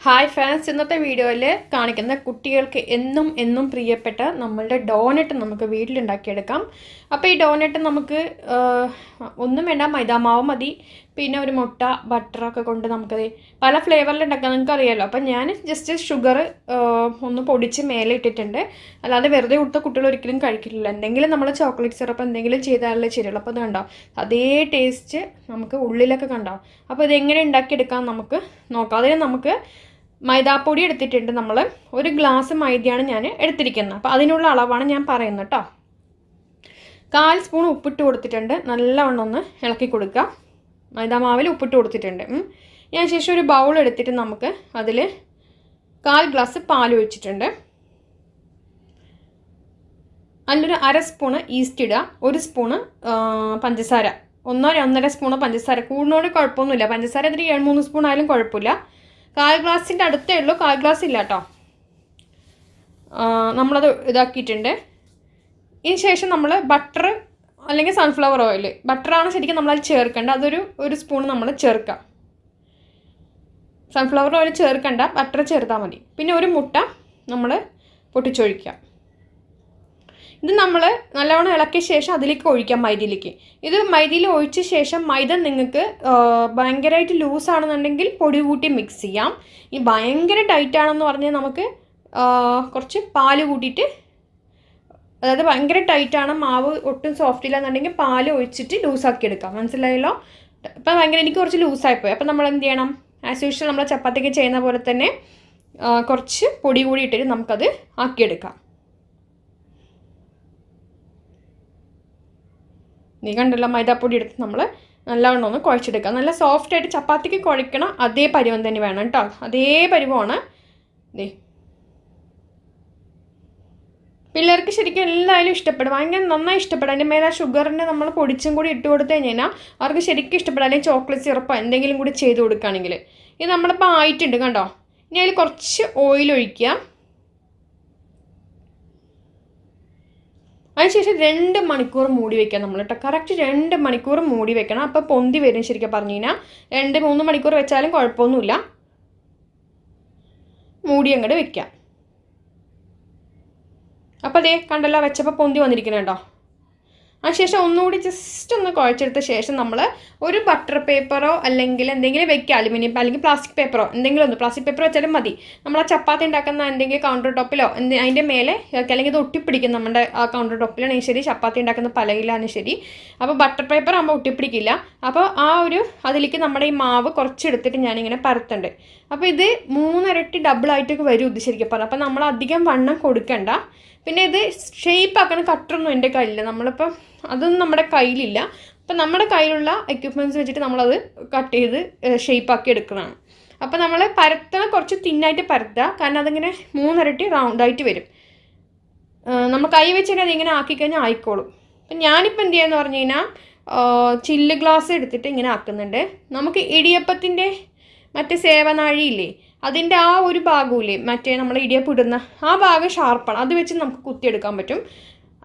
Hi fans, ഇന്നത്തെ വീഡിയോയിൽ കാണിക്കുന്ന കുട്ടികൾക്ക് എന്നും പ്രിയപ്പെട്ട നമ്മളുടെ ഡോനറ്റ് നമുക്ക് വീട്ടിലുണ്ടാക്കിയെടുക്കാം. അപ്പോൾ ഈ ഡോനറ്റ് നമുക്ക് ഒന്നും വേണ്ട, മൈദാമാവ് മതി, പിന്നെ ഒരു മുട്ട, ബട്ടറൊക്കെ കൊണ്ട് നമുക്കത് പല ഫ്ലേവറിൽ ഉണ്ടാക്കാം. നിങ്ങൾക്ക് അറിയാമല്ലോ. അപ്പം ഞാൻ ജസ്റ്റ് ഷുഗർ ഒന്ന് പൊടിച്ച് മേലെ ഇട്ടിട്ടുണ്ട്. അല്ലാതെ വെറുതെ കൊടുത്ത കുട്ടികൾ ഒരിക്കലും കഴിക്കില്ല. എന്തെങ്കിലും നമ്മൾ ചോക്ലേറ്റ് സിറപ്പ് എന്തെങ്കിലും ചെയ്താലേ ശരിയുള്ളൂ. അപ്പോൾ അത് കണ്ടോ, അതേ ടേസ്റ്റ് നമുക്ക് ഉള്ളിലൊക്കെ കണ്ടോ. അപ്പോൾ ഇതെങ്ങനെ ഉണ്ടാക്കിയെടുക്കാം നമുക്ക് നോക്കാം. അതിന് നമുക്ക് മൈദാപ്പൊടി എടുത്തിട്ടുണ്ട്. നമ്മൾ ഒരു ഗ്ലാസ് മൈദയാണ് ഞാൻ എടുത്തിരിക്കുന്നത്. അപ്പോൾ അതിനുള്ള അളവാണ് ഞാൻ പറയുന്നത് കേട്ടോ. 1/4 സ്പൂൺ ഉപ്പിട്ട് കൊടുത്തിട്ടുണ്ട്. നല്ലവണ്ണം ഒന്ന് ഇളക്കി കൊടുക്കുക. മൈദാമാവിൽ ഉപ്പിട്ട് കൊടുത്തിട്ടുണ്ട്. ഞാൻ ശേഷം ഒരു ബൗൾ എടുത്തിട്ട് നമുക്ക് അതിൽ 1/4 ഗ്ലാസ് പാൽ ഒഴിച്ചിട്ടുണ്ട്. അതിലൊരു 1/2 സ്പൂണ് ഈസ്റ്റ് ഇടുക. 1 സ്പൂണ് പഞ്ചസാര, 1-1.5 സ്പൂണ് പഞ്ചസാര. കൂടുന്നോട് കുഴപ്പമൊന്നുമില്ല. പഞ്ചസാര അതിൽ 2-3 സ്പൂൺ ആയാലും കുഴപ്പമില്ല. 1/4 ഗ്ലാസിൻ്റെ അടുത്തേ ഉള്ളൂ, 1/4 ഗ്ലാസ് ഇല്ല കേട്ടോ. നമ്മളത് ഇതാക്കിയിട്ടുണ്ട്. ഇതിന് ശേഷം നമ്മൾ ബട്ടർ അല്ലെങ്കിൽ സൺഫ്ലവർ ഓയിൽ, ബട്ടറാണ് ശരിക്കും നമ്മളത് ചേർക്കേണ്ട. ഒരു സ്പൂൺ നമ്മൾ ചേർക്കാം. സൺഫ്ലവർ ഓയിൽ ചേർക്കണ്ട, ബട്ടർ ചേർത്താൽ മതി. പിന്നെ ഒരു മുട്ട നമ്മൾ പൊട്ടിച്ചൊഴിക്കാം. ഇത് നമ്മൾ നല്ലവണ്ണം ഇളക്കിയ ശേഷം അതിലേക്ക് ഒഴിക്കാം, മൈദയിലേക്ക്. ഇത് മൈദയിൽ ഒഴിച്ച ശേഷം മൈദ നിങ്ങൾക്ക് ഭയങ്കരമായിട്ട് ലൂസാണെന്നുണ്ടെങ്കിൽ പൊടി കൂട്ടി മിക്സ് ചെയ്യാം. ഈ ഭയങ്കര ടൈറ്റാണെന്ന് പറഞ്ഞാൽ നമുക്ക് കുറച്ച് പാല് കൂട്ടിയിട്ട്, അതായത് ഭയങ്കര ടൈറ്റാണ്, മാവ് ഒട്ടും സോഫ്റ്റ് ഇല്ല എന്നുണ്ടെങ്കിൽ പാല് ഒഴിച്ചിട്ട് ലൂസാക്കി എടുക്കാം. മനസ്സിലായല്ലോ. ഇപ്പം എനിക്ക് കുറച്ച് ലൂസായിപ്പോയി. അപ്പം നമ്മൾ എന്ത് ചെയ്യണം, ആസ് യൂഷ്വൽ നമ്മൾ ചപ്പാത്തിക്ക് ചെയ്യുന്ന പോലെ തന്നെ കുറച്ച് പൊടി കൂടി ഇട്ടിട്ട് നമുക്കത് ആക്കിയെടുക്കാം. നീ കണ്ടല്ലോ, മൈദാപ്പൊടി എടുത്ത് നമ്മൾ നല്ലവണ്ണം ഒന്ന് കുഴച്ചെടുക്കുക. നല്ല സോഫ്റ്റായിട്ട് ചപ്പാത്തിക്ക് കുഴക്കണം. അതേ പരുവം തന്നെ വേണം കേട്ടോ. അതേ പരുവമാണ്. ദേ, പിള്ളേർക്ക് ശരിക്കും എല്ലാവരും ഇഷ്ടപ്പെടും, ഭയങ്കര നന്നായി ഇഷ്ടപ്പെടും. അതിൻ്റെ മേലെ ഷുഗറിൻ്റെ നമ്മൾ പൊടിച്ചും കൂടി ഇട്ട് കൊടുത്തു കഴിഞ്ഞാൽ അവർക്ക് ശരിക്കും ഇഷ്ടപ്പെടും. അല്ലെങ്കിൽ ചോക്ലേറ്റ് സിറപ്പോ എന്തെങ്കിലും കൂടി ചെയ്ത് കൊടുക്കുകയാണെങ്കിൽ. ഇത് നമ്മളിപ്പോൾ ആയിട്ടുണ്ട് കണ്ടോ. ഇനി അതിൽ കുറച്ച് ഓയിൽ ഒഴിക്കുക. അതിനുശേഷം 2 മണിക്കൂർ മൂടി വയ്ക്കാം നമ്മൾ കേട്ടോ. കറക്റ്റ് 2 മണിക്കൂർ മൂടി വെക്കണം. അപ്പോൾ പൊന്തി വരും. ശരിക്കും പറഞ്ഞു കഴിഞ്ഞാൽ 2-3 മണിക്കൂർ വെച്ചാലും കുഴപ്പമൊന്നുമില്ല. മൂടി അങ്ങോട്ട് വെക്കാം. അപ്പോൾ അതേ കണ്ടല്ലോ, വെച്ചപ്പോൾ പൊന്തി വന്നിരിക്കുന്നുണ്ടോ. അതിനുശേഷം ഒന്നുകൂടി ജസ്റ്റ് ഒന്ന് കുഴച്ചെടുത്ത ശേഷം നമ്മൾ ഒരു ബട്ടർ പേപ്പറോ അല്ലെങ്കിൽ എന്തെങ്കിലും വെക്കുക, അലുമിനിയം അല്ലെങ്കിൽ പ്ലാസ്റ്റിക് പേപ്പറോ എന്തെങ്കിലും ഒന്ന്. പ്ലാസ്റ്റിക് പേപ്പർ വെച്ചാലും മതി. നമ്മൾ ആ ചപ്പാത്തി ഉണ്ടാക്കുന്ന എന്തെങ്കിലും കൗണ്ടർ ടോപ്പിലോ അതിൻ്റെ മേലെ അല്ലെങ്കിൽ ഇത് ഒട്ടിപ്പിടിക്കും. നമ്മുടെ ആ കൗണ്ടർ ടോപ്പിലാണെങ്കിൽ ശരി, ചപ്പാത്തി ഉണ്ടാക്കുന്ന പലകിലാണ് ശരി. അപ്പോൾ ബട്ടർ പേപ്പർ ആകുമ്പോൾ ഒട്ടിപ്പിടിക്കില്ല. അപ്പോൾ അതിലേക്ക് നമ്മുടെ ഈ മാവ് കുറച്ചെടുത്തിട്ട് ഞാനിങ്ങനെ പരത്തുണ്ട്. അപ്പോൾ ഇത് 3 ഇരട്ടി ഡബിളായിട്ടൊക്കെ വരും ഇത് ശരിക്കും പറഞ്ഞാൽ. അപ്പോൾ നമ്മൾ അധികം വണ്ണം കൊടുക്കണ്ട. പിന്നെ ഇത് ഷേപ്പ് ആക്കുന്ന കട്ടറൊന്നും എൻ്റെ കയ്യിലില്ല. നമ്മളിപ്പം അതൊന്നും നമ്മുടെ കയ്യിലില്ല. അപ്പം നമ്മുടെ കയ്യിലുള്ള എക്യുപ്മെൻറ്റ്സ് വെച്ചിട്ട് നമ്മളത് കട്ട് ചെയ്ത് ഷേപ്പാക്കി എടുക്കുന്നതാണ്. അപ്പോൾ നമ്മൾ പരത്തണം, കുറച്ച് തിന്നായിട്ട് പരത്തുക. കാരണം അതിങ്ങനെ 3 ഇരട്ടി റൗണ്ടായിട്ട് വരും. നമ്മൾ കൈ വെച്ചിട്ട് അതിങ്ങനെ ആക്കിക്കഴിഞ്ഞാൽ ആയിക്കോളും. അപ്പം ഞാനിപ്പോൾ എന്ത് ചെയ്യാന്ന് പറഞ്ഞു കഴിഞ്ഞാൽ ചില്ല് ഗ്ലാസ് എടുത്തിട്ട് ഇങ്ങനെ ആക്കുന്നുണ്ട്. നമുക്ക് ഇടിയപ്പത്തിൻ്റെ മറ്റേ സേവനാഴിയില്ലേ, അതിൻ്റെ ആ ഒരു ഭാഗമില്ലേ, മറ്റേ നമ്മൾ ഇടിയപ്പം ഇടുന്ന ആ ഭാഗം ഷാർപ്പാണ്. അത് വെച്ച് നമുക്ക് കുത്തിയെടുക്കാൻ പറ്റും.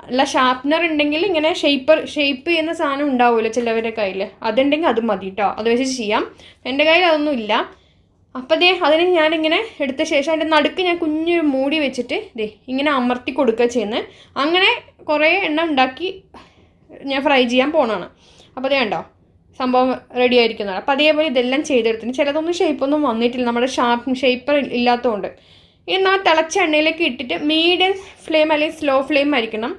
അല്ല, ഷാർപ്പ്നർ ഉണ്ടെങ്കിൽ ഇങ്ങനെ ഷേപ്പ് ചെയ്യുന്ന സാധനം ഉണ്ടാവുമല്ലോ ചിലവരുടെ കയ്യിൽ, അതുണ്ടെങ്കിൽ അത് മതി കേട്ടോ. അത് വെച്ച് ചെയ്യാം. എൻ്റെ കയ്യിൽ അതൊന്നും ഇല്ല. അപ്പോൾ അതിന് ഞാനിങ്ങനെ എടുത്ത ശേഷം അതിൻ്റെ നടുക്ക് ഞാൻ കുഞ്ഞൊരു മൂടി വെച്ചിട്ട് ഇങ്ങനെ അമർത്തി കൊടുക്കുക ചെയ്യുന്നത്. അങ്ങനെ കുറേ എണ്ണം ഉണ്ടാക്കി ഞാൻ ഫ്രൈ ചെയ്യാൻ പോകണതാണ്. അപ്പോൾ കണ്ടോ, സംഭവം റെഡി ആയിരിക്കുന്നതാണ്. അപ്പോൾ അതേപോലെ ഇതെല്ലാം ചെയ്തെടുത്തിന്. ചിലതൊന്നും ഷേപ്പൊന്നും വന്നിട്ടില്ല, നമ്മുടെ ഷേപ്പർ ഇല്ലാത്തതുകൊണ്ട്. ഇനി ആ തിളച്ച എണ്ണയിലേക്ക് ഇട്ടിട്ട് മീഡിയം ഫ്ലെയിം അല്ലെങ്കിൽ സ്ലോ ഫ്ലെയിം ആയിരിക്കണം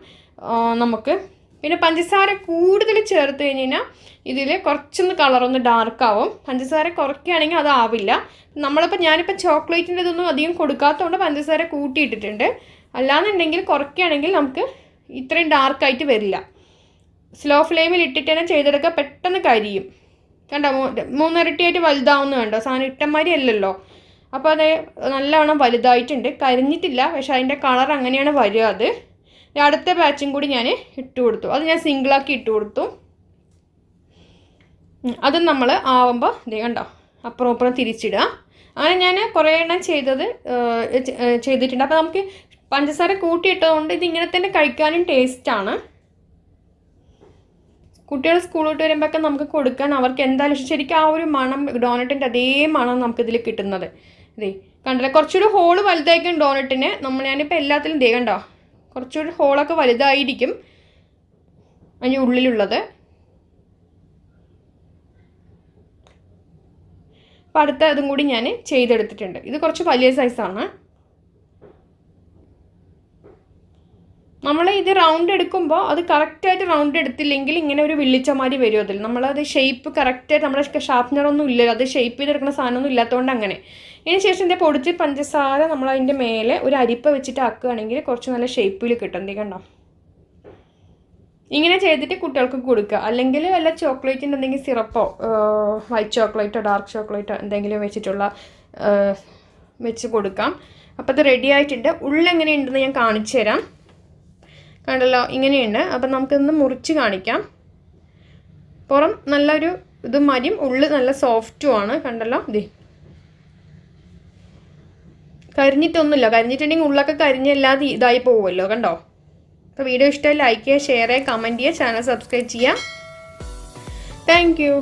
നമുക്ക്. പിന്നെ പഞ്ചസാര കൂടുതൽ ചേർത്ത് കഴിഞ്ഞ് കഴിഞ്ഞാൽ ഇതിൽ കുറച്ചൊന്ന് കളറൊന്ന് ഡാർക്കാവും. പഞ്ചസാര കുറയ്ക്കുകയാണെങ്കിൽ അതാവില്ല. ഞാനിപ്പോൾ ചോക്ലേറ്റിൻ്റെ ഇതൊന്നും അധികം കൊടുക്കാത്തതുകൊണ്ട് പഞ്ചസാര കൂട്ടിയിട്ടിട്ടുണ്ട്. അല്ലാന്നുണ്ടെങ്കിൽ കുറയ്ക്കുകയാണെങ്കിൽ നമുക്ക് ഇത്രയും ഡാർക്കായിട്ട് വരില്ല. സ്ലോ ഫ്ലെയിമിൽ ഇട്ടിട്ട് തന്നെ ചെയ്തെടുക്കുക, പെട്ടെന്ന് കരിയും. കണ്ടോ, 3 ഇരട്ടിയായിട്ട് വലുതാവുന്ന കണ്ടോ. സാധനം ഇട്ടന്മാരി അല്ലല്ലോ. അപ്പോൾ അത് നല്ലവണ്ണം വലുതായിട്ടുണ്ട്, കരിഞ്ഞിട്ടില്ല. പക്ഷേ അതിൻ്റെ കളർ അങ്ങനെയാണ് വരിക. അത് അടുത്ത ബാച്ചും കൂടി ഞാൻ ഇട്ട് കൊടുത്തു. അത് ഞാൻ സിംഗിളാക്കി ഇട്ട് കൊടുത്തു. അത് നമ്മൾ ആവുമ്പോൾ കണ്ടോ, അപ്പുറം തിരിച്ചിടുക. അങ്ങനെ ഞാൻ കുറേ എണ്ണം ചെയ്തിട്ടുണ്ട്. അപ്പോൾ നമുക്ക് പഞ്ചസാര കൂട്ടിയിട്ടതുകൊണ്ട് ഇതിങ്ങനെ തന്നെ കഴിക്കാനും ടേസ്റ്റാണ്. കുട്ടികൾ സ്കൂൾ വിട്ട് വരുമ്പോഴൊക്കെ നമുക്ക് കൊടുക്കാൻ അവർക്ക് എന്തായാലും ശരിക്കും ആ ഒരു മണം ഡോണറ്റിൻ്റെ അതേ മണം നമുക്കിതിൽ കിട്ടുന്നത്. ഇതേ കണ്ടില്ല, കുറച്ചുകൂടി ഹോള് വലുതായിരിക്കും ഡോണറ്റിന്. ഞാനിപ്പോൾ എല്ലാത്തിലും ദേ കണ്ടോ, കുറച്ചുകൂടി ഹോളൊക്കെ വലുതായിരിക്കും അതിൻ്റെ ഉള്ളിലുള്ളത്. അപ്പോൾ അടുത്ത ഇതും കൂടി ഞാൻ ചെയ്തെടുത്തിട്ടുണ്ട്. ഇത് കുറച്ച് വലിയ സൈസാണ്. നമ്മൾ ഇത് റൗണ്ട് എടുക്കുമ്പോൾ അത് കറക്റ്റായിട്ട് റൗണ്ട് എടുത്തില്ലെങ്കിൽ ഇങ്ങനെ ഒരു വിള്ളിച്ചമാരി വരും അതിൽ. നമ്മളത് ഷേപ്പ് കറക്റ്റായിട്ട് നമ്മുടെ ഷാർപ്പ്നറൊന്നും ഇല്ലല്ലോ, അത് ഷേപ്പ് ചെയ്തെടുക്കുന്ന സാധനമൊന്നും ഇല്ലാത്തതുകൊണ്ട് അങ്ങനെ. ഇതിന് ശേഷം ഇതിൻ്റെ പൊടിച്ച് പഞ്ചസാര നമ്മളതിൻ്റെ മേലെ ഒരു അരിപ്പ വെച്ചിട്ട് ആക്കുകയാണെങ്കിൽ കുറച്ച് നല്ല ഷേപ്പിൽ കിട്ടും. എന്ത് കണ്ടോ, ഇങ്ങനെ ചെയ്തിട്ട് കുട്ടികൾക്ക് കൊടുക്കുക. അല്ലെങ്കിൽ വല്ല ചോക്ലേറ്റിൻ്റെ എന്തെങ്കിലും സിറപ്പോ വൈറ്റ് ചോക്ലേറ്റോ ഡാർക്ക് ചോക്ലേറ്റോ എന്തെങ്കിലും വെച്ചിട്ടുള്ള വെച്ച് കൊടുക്കാം. അപ്പോൾ അത് റെഡി ആയിട്ടുണ്ട്. ഉള്ളെങ്ങനെയുണ്ടെന്ന് ഞാൻ കാണിച്ചു തരാം. കണ്ടല്ലോ, ഇങ്ങനെയുണ്ട്. അപ്പം നമുക്കിതൊന്ന് മുറിച്ച് കാണിക്കാം. പുറം നല്ലൊരു ഇതും മതിയും, ഉള്ളിൽ നല്ല സോഫ്റ്റുമാണ്. കണ്ടല്ലോ, ഇതേ കരിഞ്ഞിട്ടൊന്നുമില്ല. കരിഞ്ഞിട്ടുണ്ടെങ്കിൽ ഉള്ളൊക്കെ കരിഞ്ഞല്ലാതെ ഇതായി പോകുമല്ലോ. കണ്ടോ. അപ്പോൾ വീഡിയോ ഇഷ്ടമായി ലൈക്ക് ചെയ്യുക, ഷെയർ ചെയ്യുക, കമൻറ്റ് ചെയ്യുക, ചാനൽ സബ്സ്ക്രൈബ് ചെയ്യുക. Thank you.